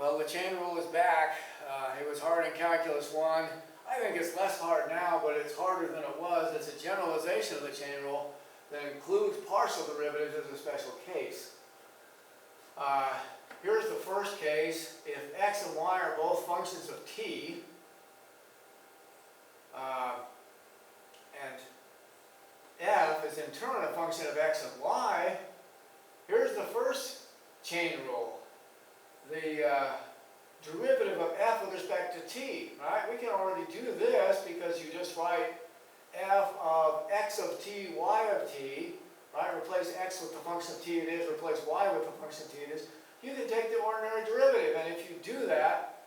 Well, the chain rule is back. It was hard in Calculus 1. I think it's less hard now, but it's harder than it was. It's a generalization of the chain rule that includes partial derivatives as a special case. Here's the first case. If x and y are both functions of t, and f is in turn a function of x and y, here's the first chain rule. The derivative of f with respect to t, right? We can already do this because you just write f of x of t, y of t, right? Replace x with the function of t it is, replace y with the function of t it is. You can take the ordinary derivative, and if you do that,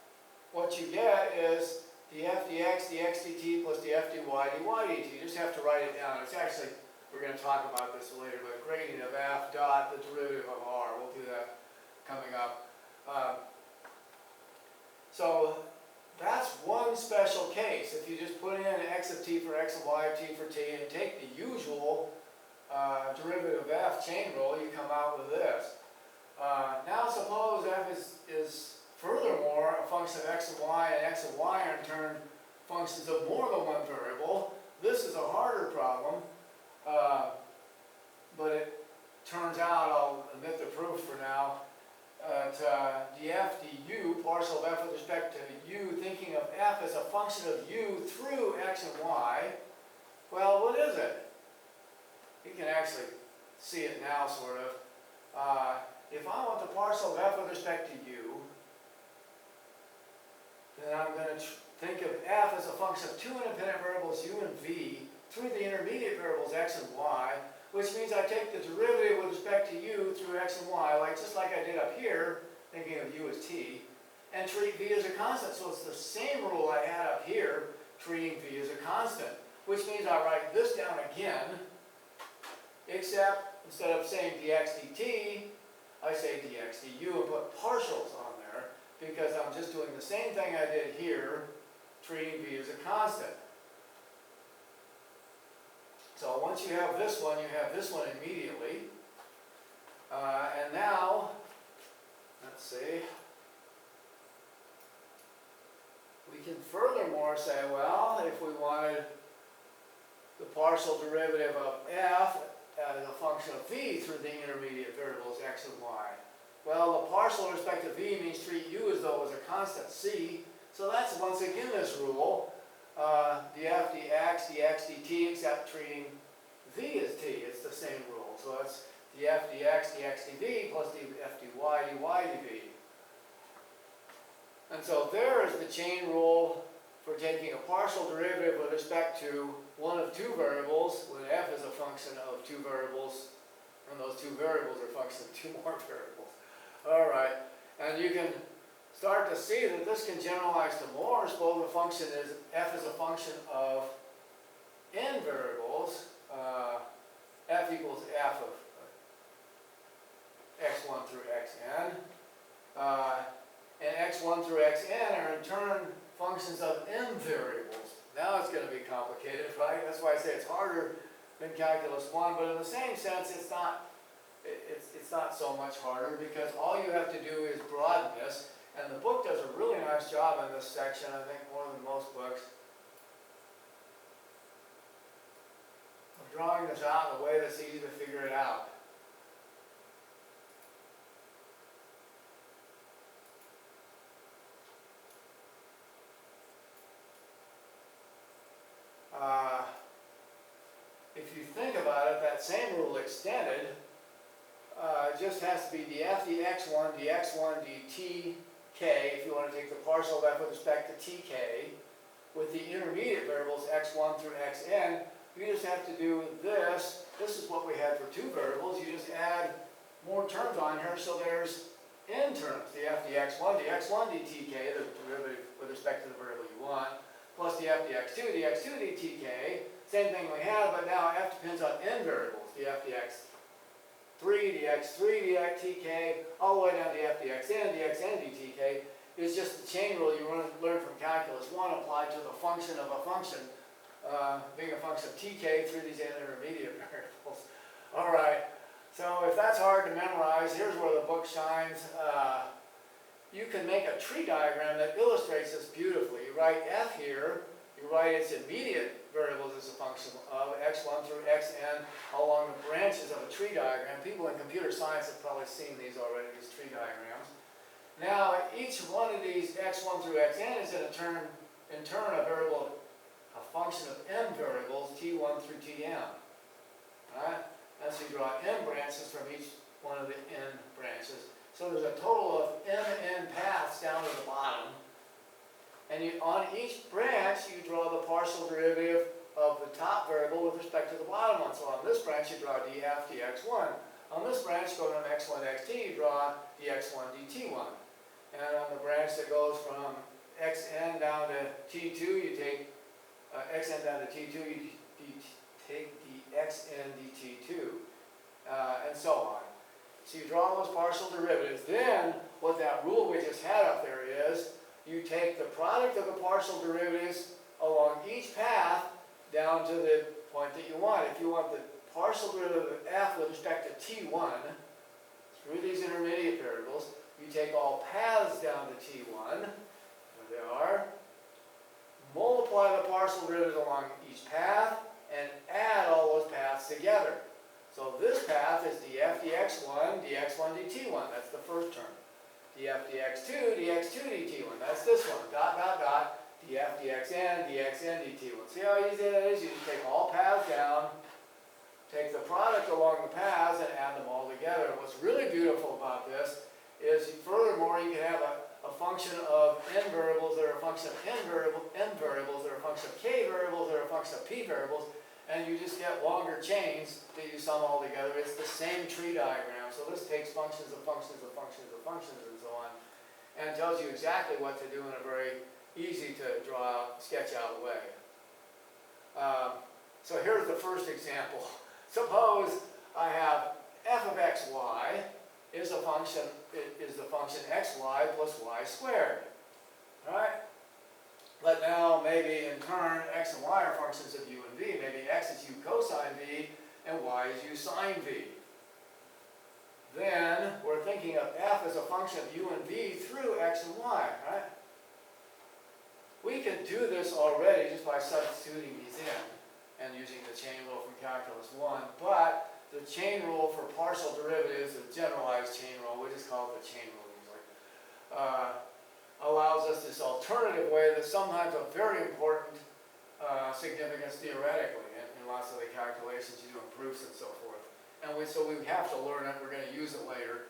what you get is df dx dx dt plus df dy dy dt. You just have to write it down. It's actually, we're going to talk about this later, but gradient of f dot the derivative of r. We'll do that coming up. So that's one special case. If you just put in x of t for x and y of t for t and take the usual derivative of f chain rule, you come out with this. Now suppose f is furthermore a function of x and x and y are in turn functions of more than one variable. This is a harder problem, but it turns out, I'll omit the proof for now, df du, partial of f with respect to u, thinking of f as a function of u through x and y. Well, what is it? You can actually see it now, sort of. If I want the partial of f with respect to u, then I'm going to think of f as a function of two independent variables, u and v, through the intermediate variables x and y, which means I take the derivative with respect to u through x and y, just like I did up here, thinking of u as t, and treat v as a constant. So it's the same rule I had up here, treating v as a constant, which means I write this down again, except instead of saying dx dt, I say dx du and put partials on there, because I'm just doing the same thing I did here, treating v as a constant. So once you have this one, you have this one immediately. And now, let's see, we can furthermore say, well, if we wanted the partial derivative of f as a function of v through the intermediate variables x and y. Well, the partial with respect to v means treat u as though it was a constant c. So that's once again this rule. Df dx dx dt, except treating v as t. It's the same rule. So it's df dx dx dv plus df dy dy dv. And so there is the chain rule for taking a partial derivative with respect to one of two variables, when f is a function of two variables, and those two variables are functions of two more variables. All right, and you can start to see that this can generalize to more. Suppose the function is f is a function of n variables. F equals f of x1 through xn. And x1 through xn are in turn functions of n variables. Now it's going to be complicated, right? That's why I say it's harder than Calculus 1, but in the same sense, it's not so much harder, because all you have to do is broaden this. And the book does a really nice job in this section, I think more than most books, of drawing this out in a way that's easy to figure it out. If you think about it, that same rule extended just has to be df dx1 dx1 dtk, if you want to take the partial of f with respect to tk, with the intermediate variables x1 through xn. You just have to do this. This is what we had for two variables. You just add more terms on here, so there's n terms. df dx1 dtk, the derivative with respect to the variable you want, plus df dx2 dtk. Same thing we have, but now f depends on n variables. df dx3 dx3 dtk, all the way down to df dxn dtk. Is just the chain rule you learned from Calculus 1 applied to the function of a function, being a function of tk through these intermediate variables. All right, so if that's hard to memorize, here's where the book shines. you can make a tree diagram that illustrates this beautifully. You write f here, you write its immediate variables as a function of x1 through xn along the branches of a tree diagram. People in computer science have probably seen these already, these tree diagrams. Now, each one of these x1 through xn is in turn a variable, a function of n variables, t1 through tm. Right? And so you draw n branches from each one of the n branches. So there's a total of mn paths down to the bottom. And on each branch, you draw the partial derivative of the top variable with respect to the bottom one. So on this branch, you draw df dx1. On this branch, going from x1 to xt, you draw dx1 dt1. And on the branch that goes from xn down to t2, you take xn down to t2, you take dxn dt2, and so on. So you draw those partial derivatives. Then, what that rule we just had up there is, you take the product of the partial derivatives along each path down to the point that you want. If you want the partial derivative of f with respect to t1 through these intermediate variables, you take all paths down to t1, there they are, multiply the partial derivatives along each path, and add all those paths together. So this path is df dx1, dx1 dt1, that's the first term. df dx2, dx2 dt1, that's this one, dot, dot, dot, df dxn, dxn dt1. See how easy that is? You just take all paths down, take the product along the paths, and add them all together. And what's really beautiful about this is, furthermore, you can have a function of n variables that are a function of n variables that are a function of k variables that are a function of p variables, and you just get longer chains that you sum all together. It's the same tree diagram. So this takes functions of functions of functions of functions and so on, and tells you exactly what to do in a very easy to draw out, sketch out way. So here's the first example. Suppose I have f of xy is the function xy plus y squared. All right? But now maybe in turn x and y are functions of u and v. Maybe x is u cosine v and y is u sine v. Then we're thinking of f as a function of u and v through x and y, right? We could do this already just by substituting these in and using the chain rule from Calculus 1, but the chain rule for partial derivatives, the generalized chain rule, we just call it the chain rule usually, allows us this alternative way that's sometimes of very important significance theoretically in lots of the calculations you do in proofs and so forth. And so we have to learn it, we're going to use it later.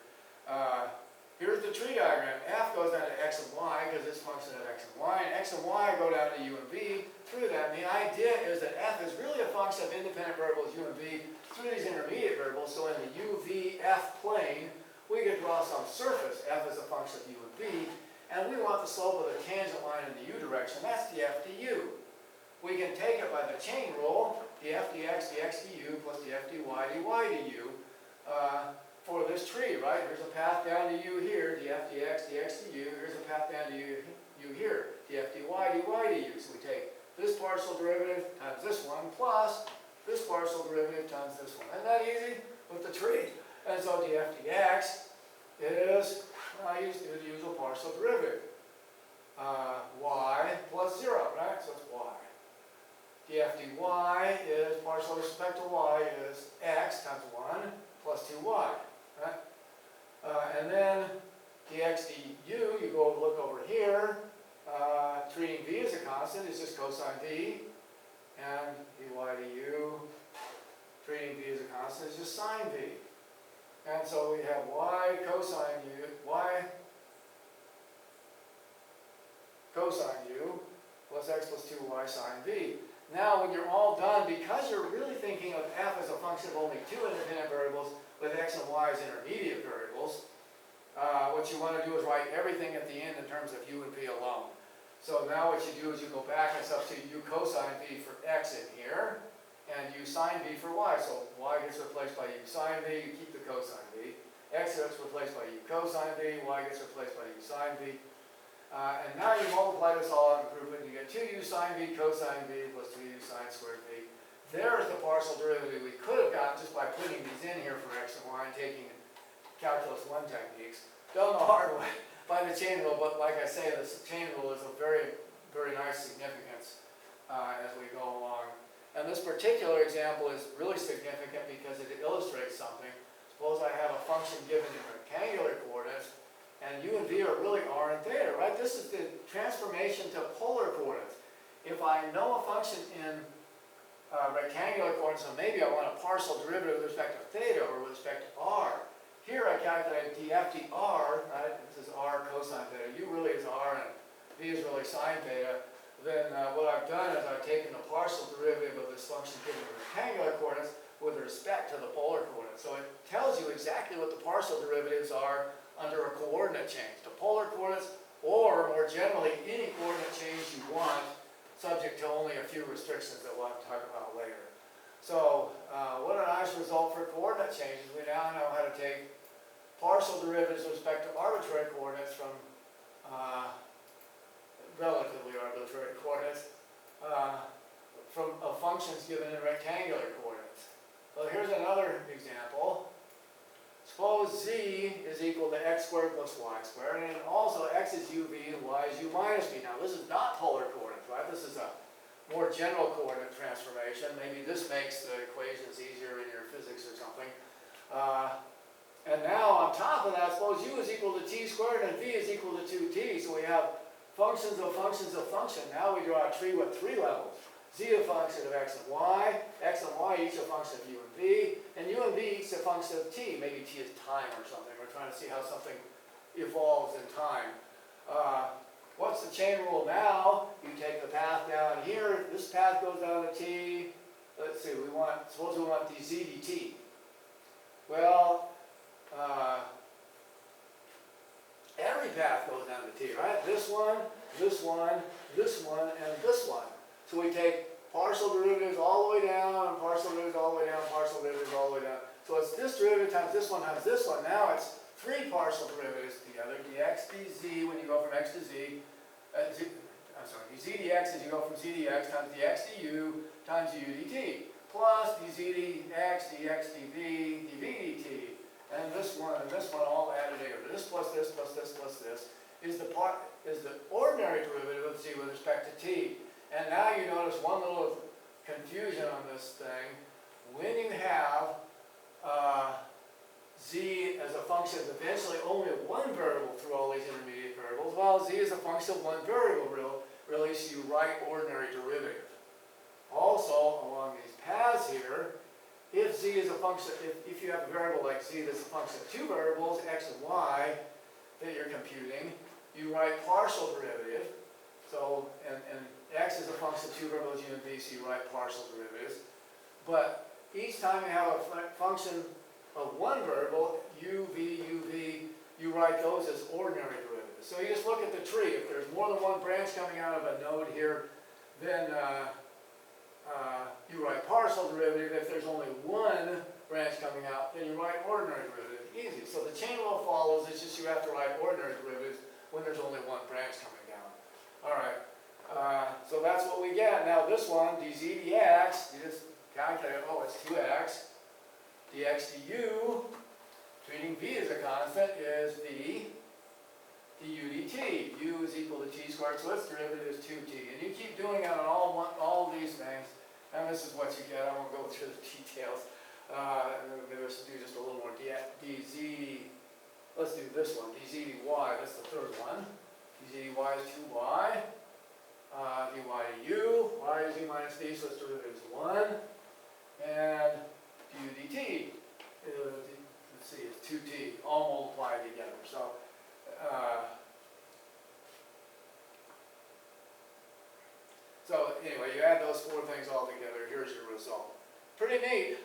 Here's the tree diagram. F goes down to x and y because it's a function of x and y, and x and y go down to u and v through that. And the idea is that f is really a function of independent variables u and v through these intermediate variables. So in the u, v, f plane, we could draw some surface. F is a function of u and v, and we want the slope of the tangent line in the u direction. That's df du. We can take it by the chain rule, df dx dx du plus df dy dy du. For this tree, right? Here's a path down to u here, df dx dx du. Here's a path down to u here, df dy dy du. So we take this partial derivative times this one plus this partial derivative times this one. Isn't that easy with the tree? And so df dx is, I use the usual partial derivative. Y plus 0, right? So it's y. df dy is partial with respect to y is x times 1 plus 2y. Right? And then dx du, you go look over here, treating v as a constant is just cosine v, and dy du, treating v as a constant is just sine v. And so we have y cosine u plus x plus 2y sine v. Now when you're all done, because you're really thinking of f as a function of only two independent variables with x and y as intermediate variables, what you want to do is write everything at the end in terms of u and v alone. So now what you do is you go back and substitute u cosine v for x in here, and u sine v for y. So y gets replaced by u sine v, you keep the cosine v. X gets replaced by u cosine v, y gets replaced by u sine v. And now you multiply this all out and prove it, and you get 2u sine v cosine v plus 2u sine squared v. There's the partial derivative we could have gotten just by putting these in here for x and y and taking Calculus 1 techniques. Done the hard way. by the chain rule, but like I say, this chain rule is of very, very nice significance as we go along. And this particular example is really significant because it illustrates something. Suppose I have a function given in rectangular coordinates, and u and v are really r and theta, right? This is the transformation to polar coordinates. If I know a function in rectangular coordinates, so maybe I want a partial derivative with respect to theta or with respect to r. Here I calculate df dr, right? This is r cosine theta. U really is r and v is really sine theta. Then what I've done is I've taken the partial derivative of this function given in rectangular coordinates with respect to the polar coordinates. So it tells you exactly what the partial derivatives are under a coordinate change. The polar coordinates, or more generally, any coordinate change you want, subject to only a few restrictions that we'll have to talk about later. So what a nice result for coordinate changes. We now know how to take partial derivatives with respect to arbitrary coordinates from relatively arbitrary coordinates of functions given in rectangular coordinates. Well, here's another example. Suppose z is equal to x squared plus y squared, and also x is uv and y is u minus v. Now, this is not polar coordinates, right? This is a more general coordinate transformation. Maybe this makes the equations easier in your physics or something. And now, on top of that, suppose u is equal to t squared and v is equal to 2t. So we have functions of functions of function. Now we draw a tree with 3 levels. Z a function of x and y each a function of u and v, and u and v each a function of t. Maybe t is time or something. We're trying to see how something evolves in time. What's the chain rule now? You take the path down here. This path goes down to t. Let's see. Suppose we want dz dt. Well, every path goes down to t, right? This one, this one, this one, and this one. So we take partial derivatives all the way down, and partial derivatives all the way down, partial derivatives all the way down. So it's this derivative times this one times this one. Now it's 3 partial derivatives together. Dx dz when you go from x to z. Dz dx as you go from z dx times dx du times u dt. Plus dz dx, dx dv, dv dt. And this one all added together. This plus this plus this plus this is the ordinary derivative of z with respect to t. And now you notice one little confusion on this thing. When you have z as a function of eventually only one variable through all these intermediate variables, well, z is a function of one variable really, so you write ordinary derivative. Also, along these paths here, if z is a function, if you have a variable like z that's a function of 2 variables, x and y, that you're computing, you write partial derivative. So, and x is a function of 2 variables, u and v, so you write partial derivatives. But each time you have a function of one variable, u, v, you write those as ordinary derivatives. So you just look at the tree. If there's more than one branch coming out of a node here, then you write partial derivative. If there's only one branch coming out, then you write ordinary derivative. Easy. So the chain rule follows. It's just you have to write ordinary derivatives when there's only one branch coming down. All right. So that's what we get. Now this one, dz dx, you just calculate, oh, it's 2x. dx du, treating v as a constant, is v du dt. U is equal to t squared, so its derivative is 2t. And you keep doing it on all these things, and this is what you get. I won't go through the details. Maybe let's do just a little more. dz, let's do this one, dz dy, that's the third one. dz dy is 2y. dy to u, y is u minus v, so its derivative is 1. And du dt, let's see, it's 2t, all multiplied together. So anyway, you add those 4 things all together, here's your result. Pretty neat.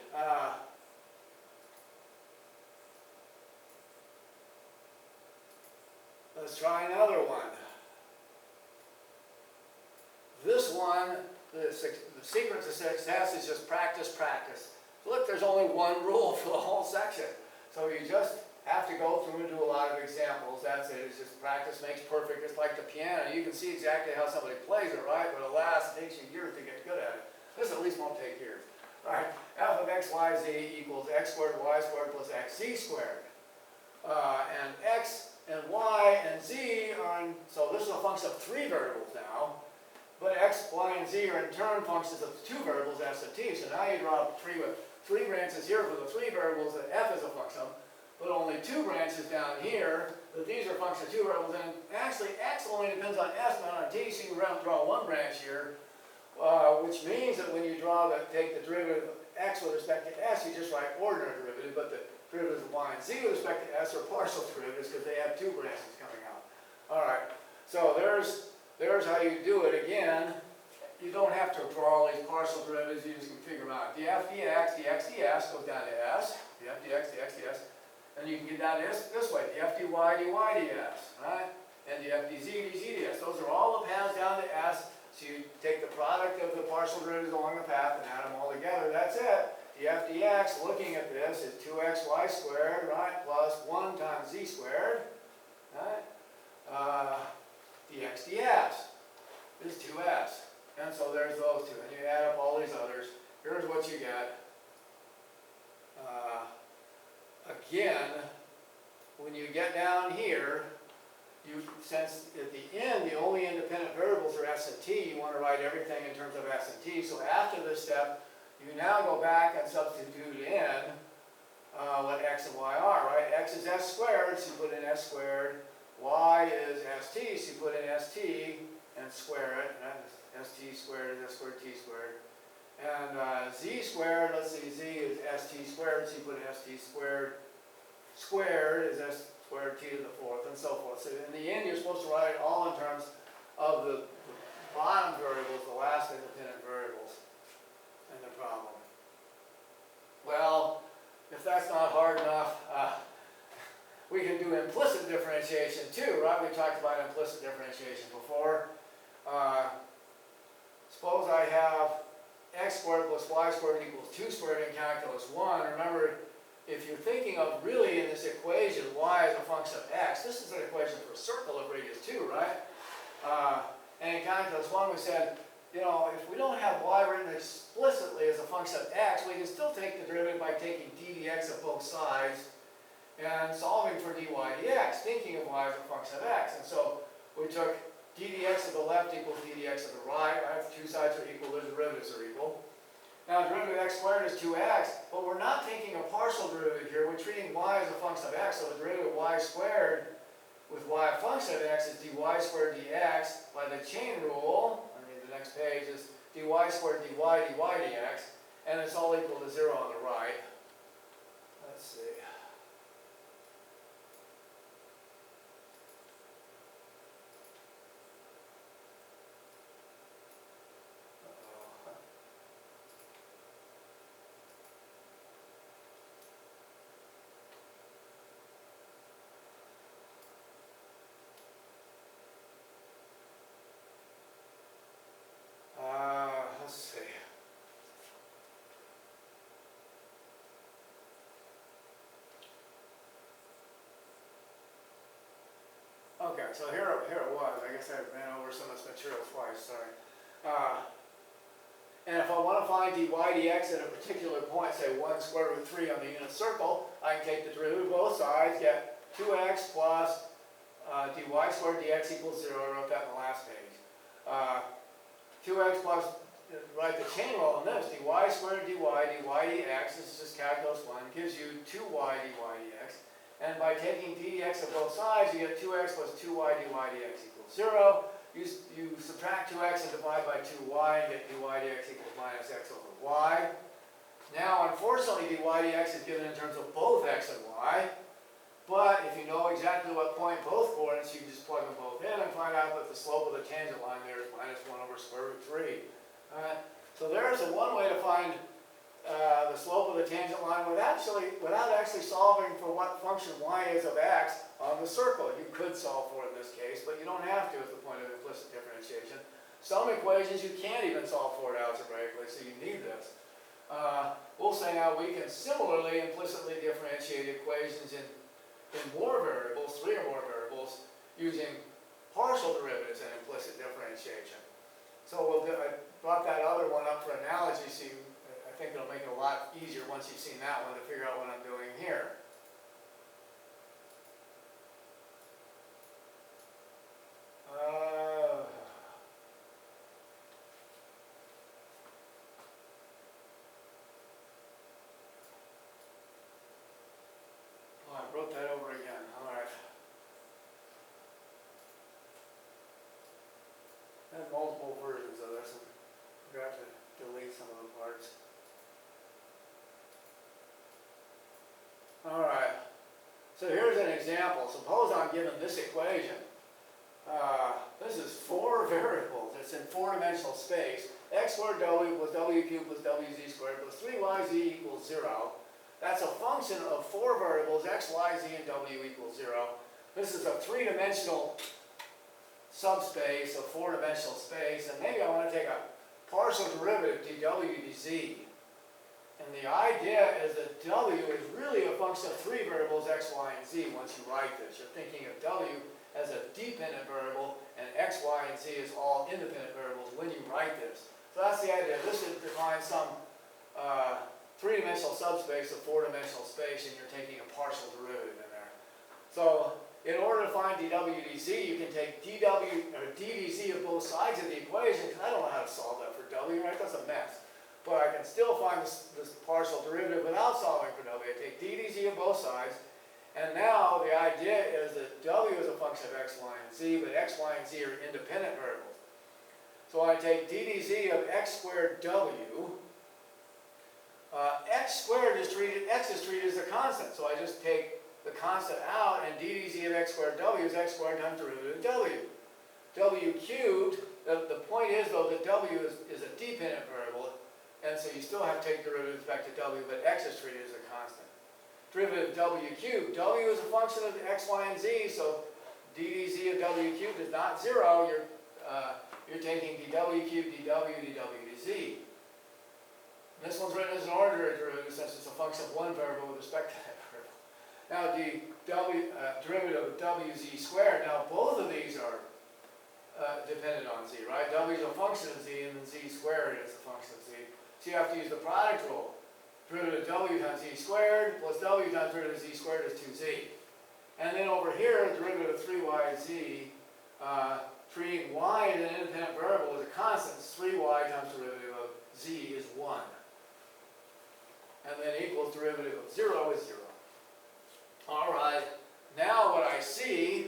Let's try another one. This one, the secret to success is just practice, practice. Look, there's only one rule for the whole section. So you just have to go through and do a lot of examples. That's it. It's just practice makes perfect. It's like the piano. You can see exactly how somebody plays it, right? But alas, it takes you years to get good at it. This at least won't take years. All right, f of x, y, z equals x squared, y squared plus xz squared. And x and y and z function of three variables now, but x, y, and z are in turn functions of two variables, s and t. So now you draw a tree with three branches here for the three variables that f is a function of, but only two branches down here, that these are functions of two variables, and actually x only depends on s, not on t, so you draw one branch here, which means that when you take the derivative of x with respect to s, you just write ordinary derivative, but the derivatives of y and z with respect to s are partial derivatives because they have two branches coming out. All right, so there's how you do it. Again, you don't have to draw all these partial derivatives, you just can figure them out. df dx, dx ds goes down to s, df dx, dx ds, and you can get down to this way, df dy, dy ds, right? And df dz, dz ds. Those are all the paths down to s, so you take the product of the partial derivatives along the path and add them all together, that's it. df dx, looking at this, is 2xy squared, right, plus 1 times z squared, right? Dx ds is 2s. And so there's those two. And you add up all these others. Here's what you get. Again, when you get down here, since at the end the only independent variables are s and t, you want to write everything in terms of s and t. So after this step, you now go back and substitute in what x and y are, right? X is s squared, so you put in s squared. Y is st, so you put in st and square it. And st squared is s squared t squared. And z squared, let's see, z is st squared, so you put in st squared. Squared is s squared t to the fourth, and so forth. So in the end, you're supposed to write it all in terms of the bottom variables, the last independent variables in the problem. Well, if that's not hard enough, we can do implicit differentiation too, right? We talked about implicit differentiation before. Suppose I have x squared plus y squared equals 2 squared in calculus 1. Remember, if you're thinking of really in this equation, y as a function of x, this is an equation for a circle of radius 2, right? And in calculus 1 we said, you know, if we don't have y written explicitly as a function of x, we can still take the derivative by taking d dx of both sides and solving for dy dx, thinking of y as a function of x. And so we took d dx of the left equals d dx of the right. Right? If two sides are equal, their derivatives are equal. Now, the derivative of x squared is 2x, but we're not taking a partial derivative here. We're treating y as a function of x, so the derivative of y squared with y a function of x is dy squared dx. By the chain rule, I mean the next page is dy squared dy dx, and it's all equal to 0 on the right. Let's see. Let's see. Okay, so here it was. I guess I ran over some of this material twice, sorry. And if I want to find dy dx at a particular point, say 1 square root 3 on the unit circle, I can take the derivative of both sides, get 2x plus dy squared dx equals 0. I wrote that in the last page. 2x plus, write the chain rule on this, dy squared dy dx, this is just calculus 1, gives you 2y dy dx. And by taking d dx of both sides, you get 2x plus 2y dy dx equals 0. You subtract 2x and divide by 2y and get dy dx equals minus x over y. Now, unfortunately, dy dx is given in terms of both x and y. But if you know exactly what point both coordinates, you can just plug them both in and find out that the slope of the tangent line there is minus 1 over square root 3. So there's one way to find the slope of the tangent line without actually solving for what function y is of x on the circle. You could solve for it in this case, but you don't have to as the point of implicit differentiation. Some equations you can't even solve for it algebraically, so you need this. We'll say now we can similarly implicitly differentiate equations in more variables, 3 or more variables, using partial derivatives and implicit differentiation. So I brought that other one up for analogy, so I think it'll make it a lot easier once you've seen that one to figure out what I'm doing here. multiple versions of this and forgot to delete some of the parts. All right, so here's an example. Suppose I'm given this equation. This is 4 variables. It's in 4-dimensional space. X squared w plus w cubed plus wz squared plus 3yz equals 0. That's a function of 4 variables, x, y, z, and w equals 0. This is a 3-dimensional subspace of 4-dimensional space, and maybe I want to take a partial derivative dw dz. And the idea is that w is really a function of 3 variables, x, y, and z once you write this. You're thinking of w as a dependent variable, and x, y, and z is all independent variables when you write this. So that's the idea. This defines some 3-dimensional subspace of 4-dimensional space, and you're taking a partial derivative in there. So in order to find dw dz, you can take dw or ddz of both sides of the equation, because I don't know how to solve that for w, right? That's a mess. But I can still find this partial derivative without solving for w. I take ddz of both sides, and now the idea is that w is a function of x, y, and z, but x, y, and z are independent variables. So I take ddz of x squared w. X squared is treated, x is treated as a constant, so I just take the constant out, and ddz of x squared w is x squared times derivative of w. W cubed, the point is though that w is a dependent variable, and so you still have to take derivatives back to w, but x is treated as a constant. Derivative of w cubed, w is a function of x, y, and z, so ddz of w cubed is not 0, you're taking dw cubed dw dz. And this one's written as an ordinary derivative since it's a function of one variable with respect to that variable. Now derivative of wz squared, now both of these are dependent on z, right? W is a function of z, and then z squared is a function of z. So you have to use the product rule. Derivative of w times z squared plus w times derivative of z squared is 2z. And then over here, derivative of 3yz, treating y as an independent variable as a constant, 3y times derivative of z is 1. And then equals derivative of 0 is 0. All right, now what I see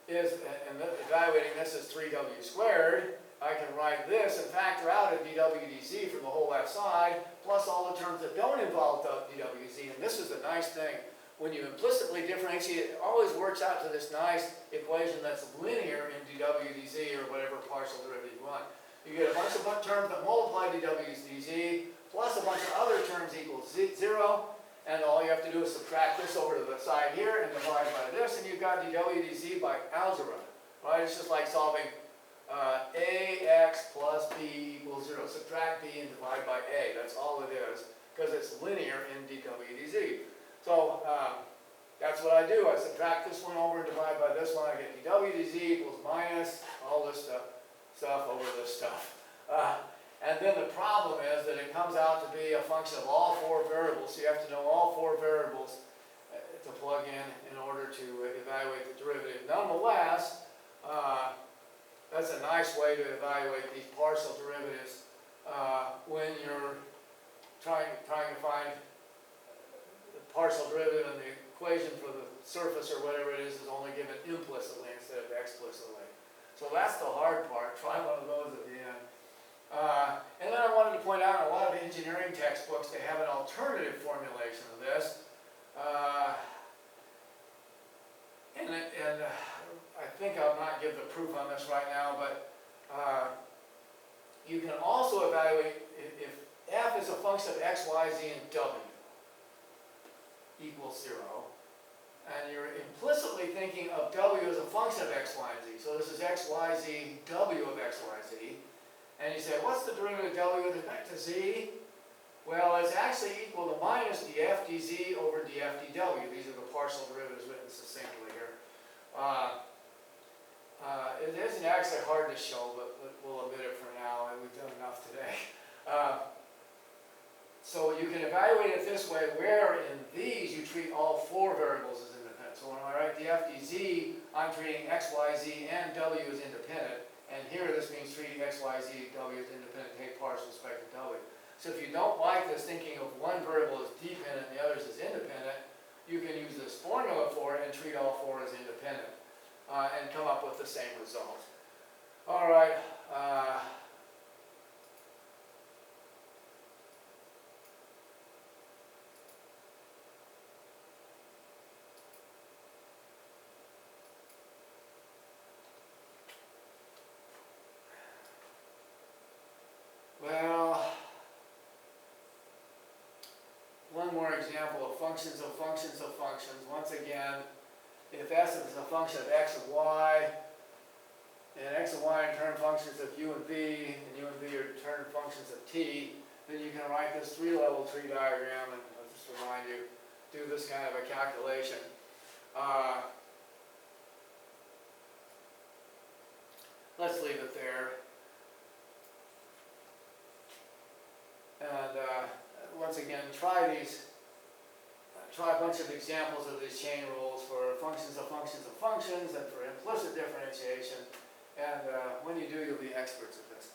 is, and evaluating this as 3w squared, I can write this and factor out a dw dz from the whole left side, plus all the terms that don't involve dw dz. And this is the nice thing. When you implicitly differentiate, it always works out to this nice equation that's linear in dw dz or whatever partial derivative you want. You get a bunch of terms that multiply dw dz, plus a bunch of other terms equals 0, and all you have to do is subtract this over to the side here and divide by this, and you've got dw dz by algebra. Right? It's just like solving ax plus b equals 0. Subtract b and divide by a. That's all it is, because it's linear in dw dz. So that's what I do. I subtract this one over and divide by this one. I get dw dz equals minus all this stuff over this stuff. And then the problem is that it comes out to be a function of all 4 variables. So you have to know all 4 variables to plug in order to evaluate the derivative. Nonetheless, that's a nice way to evaluate these partial derivatives when you're trying to find the partial derivative, and the equation for the surface or whatever it is only given implicitly instead of explicitly. So that's the hard part. Try one of those at the end. And then I wanted to point out in a lot of engineering textbooks they have an alternative formulation of this. I think I'll not give the proof on this right now, but you can also evaluate if f is a function of x, y, z, and w equals 0, and you're implicitly thinking of w as a function of x, y, and z. So this is x, y, z, w of x, y, z. And you say, what's the derivative of w with respect to z? Well, it's actually equal to minus df dz over df dw. These are the partial derivatives written succinctly here. It isn't actually hard to show, but we'll omit it for now, and we've done enough today. So you can evaluate it this way, where in these you treat all 4 variables as independent. So when I write df dz, I'm treating x, y, z, and w as independent. And here this means treating x, y, z, w as independent, take partial with respect to w. So if you don't like this thinking of one variable as dependent and the others as independent, you can use this formula for it and treat all 4 as independent and come up with the same result. All right, well, one more example of functions of functions of functions. Once again, if s is a function of x and y, and x and y are term functions of u and v, and u and v are term functions of t, then you can write this three-level tree diagram, and I'll just remind you, do this kind of a calculation. Let's leave it there. And once again, try a bunch of examples of these chain rules for functions of functions of functions and for implicit differentiation. And when you do, you'll be experts at this.